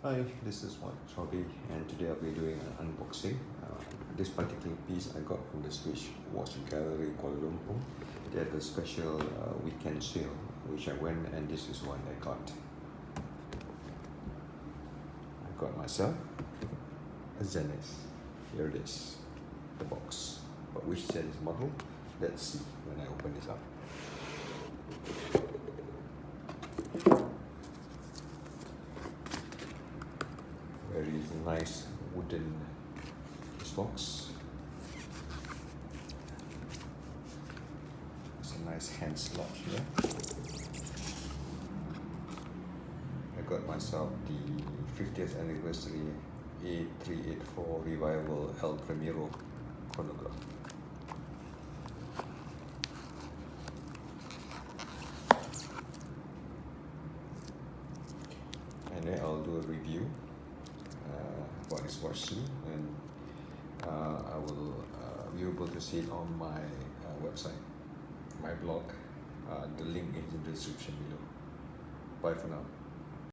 Hi, this is Chobi, and today I'll be doing an unboxing. This particular piece I got from the Switch Watch Gallery Kuala Lumpur. They had a special weekend sale, which I went, and this is what I got. I got myself a Zenith. Here it is, the box. But which Zenith model? Let's see when I open this up. Very nice wooden box. It's a nice hand slot here. I got myself the 50th anniversary A384 revival Primero chronograph. And then I'll do a review for this watch soon, and I will be able to see it on my website, my blog. The link is in the description below. Bye for now.